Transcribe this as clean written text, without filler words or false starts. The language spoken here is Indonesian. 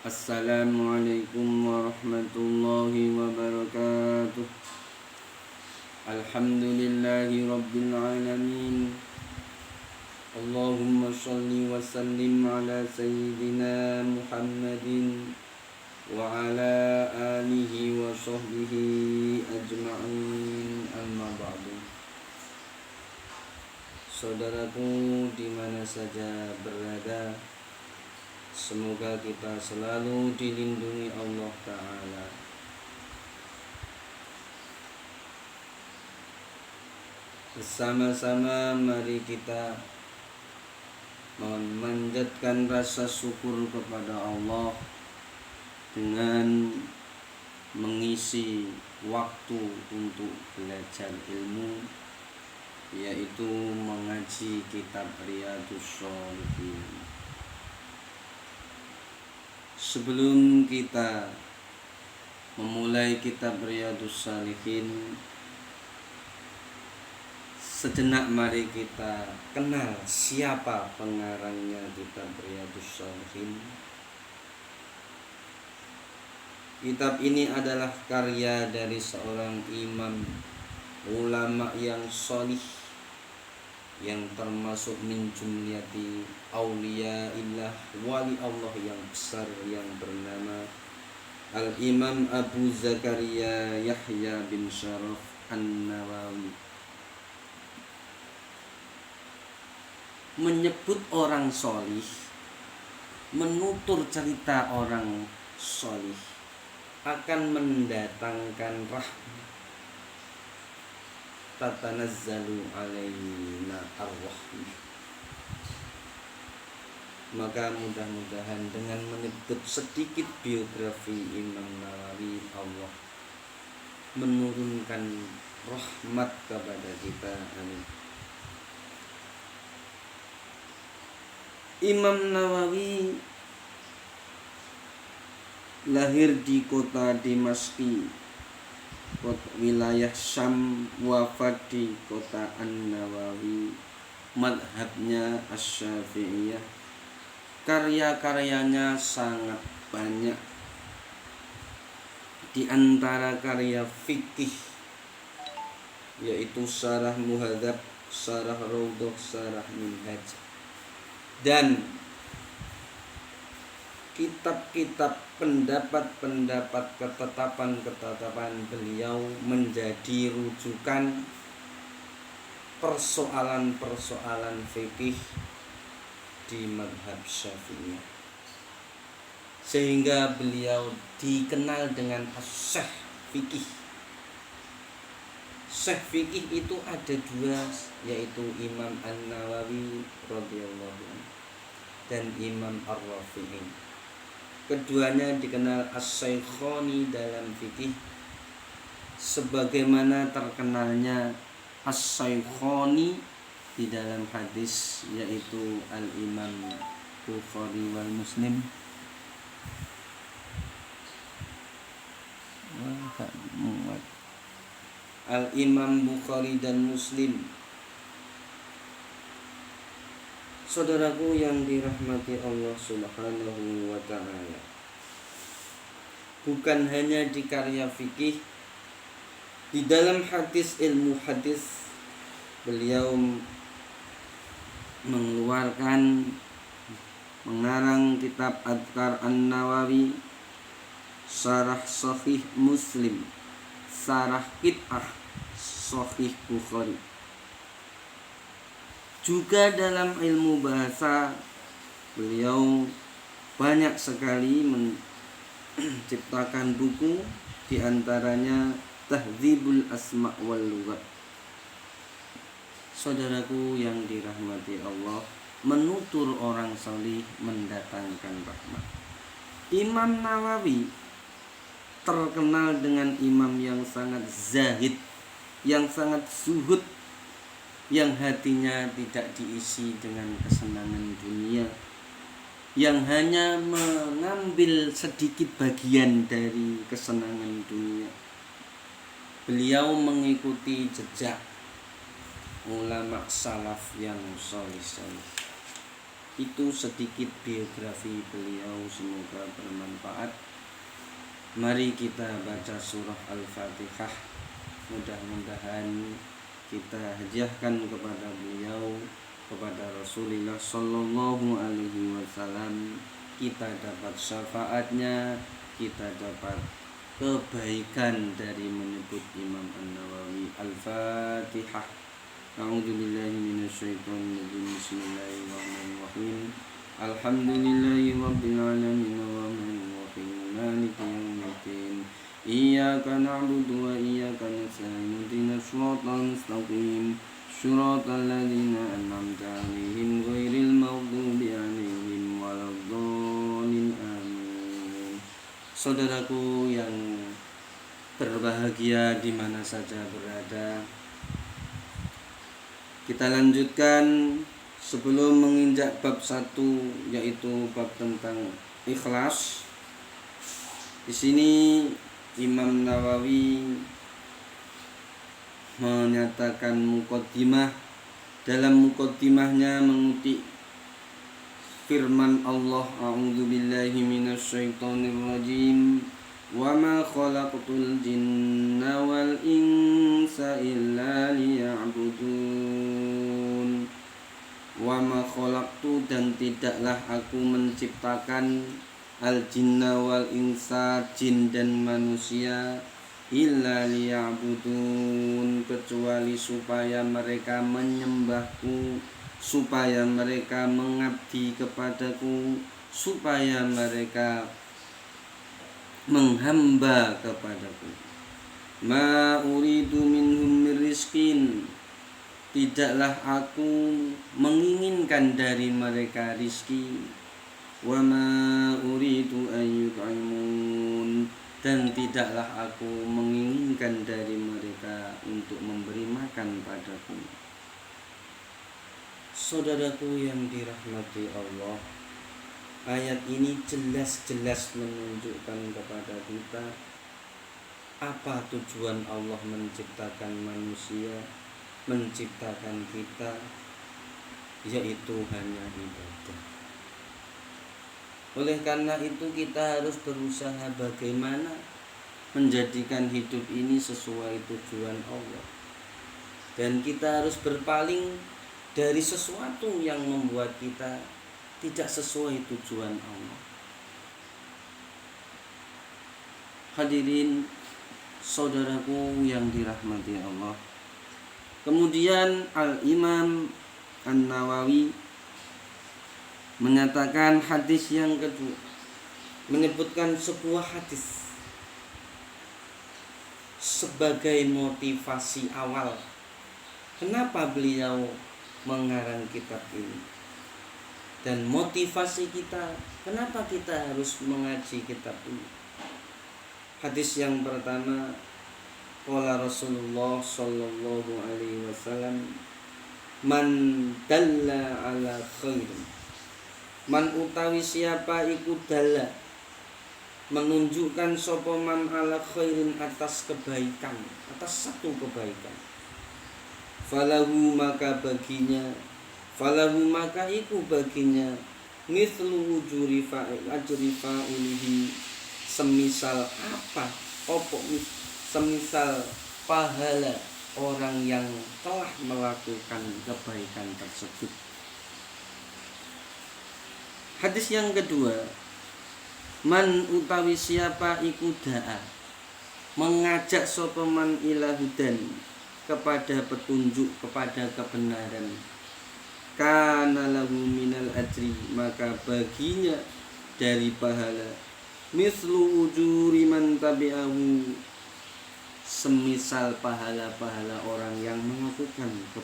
Assalamualaikum warahmatullahi wabarakatuh. Alhamdulillahi rabbil alamin. Allahumma shalli wa sallim ala sayyidina Muhammadin wa ala alihi wa sahbihi ajma'in, amma ba'du. Saudaraku dimana saja berada, semoga kita selalu dilindungi Allah Ta'ala. Bersama-sama mari kita memanjatkan rasa syukur kepada Allah dengan mengisi waktu untuk belajar ilmu, yaitu mengaji kitab Riyadhus Shalihin. Sebelum kita memulai kitab Riyadhus Shalihin, sejenak mari kita kenal siapa pengarangnya kitab Riyadhus Shalihin. Kitab ini adalah karya dari seorang imam ulama yang sholih, yang termasuk min jumliyati auliyaillah, wali Allah yang besar, yang bernama Al-Imam Abu Zakaria Yahya bin Sharaf An-Nawawi. Menyebut orang sholih, menutur cerita orang sholih akan mendatangkan rahmat. Tatanazzalu alaina arwahmi. Maka mudah-mudahan dengan menyebut sedikit biografi Imam Nawawi, Allah menurunkan rahmat kepada kita. Amin. Imam Nawawi lahir di kota Dimashq, wilayah Syam, wafat di kota An-Nawawi, madhabnya Asy-Syafi'iyah. Karya-karyanya sangat banyak. Di antara karya fikih yaitu Syarah Muhadzab, Syarah Raudhah, Syarah Minhaj, dan kitab-kitab pendapat-pendapat, ketetapan-ketetapan beliau menjadi rujukan persoalan-persoalan fikih di mazhab Syafi'iyah, sehingga beliau dikenal dengan Syekh Fikih. Syekh Fikih itu ada dua, yaitu Imam An-Nawawi radhiyallahu anhu dan Imam Ar-Rafi'i. Keduanya dikenal as-Syaikhani dalam fikih, sebagaimana terkenalnya as-Syaikhani di dalam hadis, yaitu Al-Imam Bukhari wal Muslim. Al-Imam Bukhari dan Muslim. Saudaraku yang dirahmati Allah Subhanahu wa ta'ala, bukan hanya di karya fikih, di dalam hadis, ilmu hadis, beliau mengarang kitab Adhkar An-Nawawi, Syarah Sahih Muslim, Syarah Qit'ah Sahih Bukhari. Juga dalam ilmu bahasa, beliau banyak sekali menciptakan buku, diantaranya Tahdzibul Asma' wal Lughat. Saudaraku yang dirahmati Allah, menutur orang salih mendatangkan rahmat. Imam Nawawi terkenal dengan imam yang sangat zahid, yang sangat zuhud, yang hatinya tidak diisi dengan kesenangan dunia, yang hanya mengambil sedikit bagian dari kesenangan dunia. Beliau mengikuti jejak ulama salaf yang salih-salih. Itu sedikit biografi beliau, semoga bermanfaat. Mari kita baca surah Al-Fatihah. Mudah-mudahan kita hadiahkan kepada beliau, kepada Rasulullah Sallallahu Alaihi Wasallam. Kita dapat syafaatnya, kita dapat kebaikan dari menyebut Imam An-Nawawi. Al-Fatihah. A'udzubillahi minasyaitonirrajim. Bismillahirrahmanirrahim. Alhamdulillahi rabbil alamin arrahmanir rahim maliki yaumiddin. Iyyaka na'budu wa iyyaka nasta'in. Ihdinas siratal mustaqim. Shiratal ladzina an'amta 'alaihim ghairil maghdubi 'alaihim waladdallin. Amin. Saudaraku yang berbahagia di mana saja berada, kita lanjutkan sebelum menginjak bab 1, yaitu bab tentang ikhlas. Di sini Imam Nawawi menyatakan muqaddimah. Dalam muqaddimahnya mengutip firman Allah, a'udzubillahi minasyaitonirrajim. Wa ma khalaqtul jinna wal insa illa liya'budun. Wa ma khalaqtu, dan tidaklah aku menciptakan al jinna wal insa, jin dan manusia, illa liya'budun, kecuali supaya mereka menyembahku, supaya mereka mengabdi kepadaku, supaya mereka menghamba kepadaku. Ma uridu minhum min rizqin, tidaklah aku menginginkan dari mereka rizki. Wa ma uridu an yut'imun, dan tidaklah aku menginginkan dari mereka untuk memberi makan padaku. Saudaraku yang dirahmati Allah, ayat ini jelas-jelas menunjukkan kepada kita apa tujuan Allah menciptakan manusia, menciptakan kita, yaitu hanya ibadah. Oleh karena itu kita harus berusaha bagaimana menjadikan hidup ini sesuai tujuan Allah. Dan kita harus berpaling dari sesuatu yang membuat kita tidak sesuai tujuan Allah. Hadirin saudaraku yang dirahmati Allah. Kemudian Al-Imam An-Nawawi menyatakan hadis yang kedua, menyebutkan sebuah hadis sebagai motivasi awal kenapa beliau mengarang kitab ini, dan motivasi kita kenapa kita harus mengaji kitab ini. Hadis yang pertama, qala Rasulullah sallallahu alaihi wasallam, man dalla ala khairin, man utawi siapa iku dalla, menunjukkan sapa man ala khairin, atas kebaikan, atas satu kebaikan, falahu maka baginya, falahu maka iku baginya, mithlu ujuri ajri fa'ilihi, semisal apa, semisal pahala orang yang telah melakukan kebaikan tersebut. Hadis yang kedua, man utawi siapa iku da'a, mengajak sapa man ila hudan, kepada petunjuk, kepada kebenaran, kana lahu minal ajri, maka baginya dari pahala, mislu ujuri man tabi'ahu, semisal pahala-pahala orang yang melakukan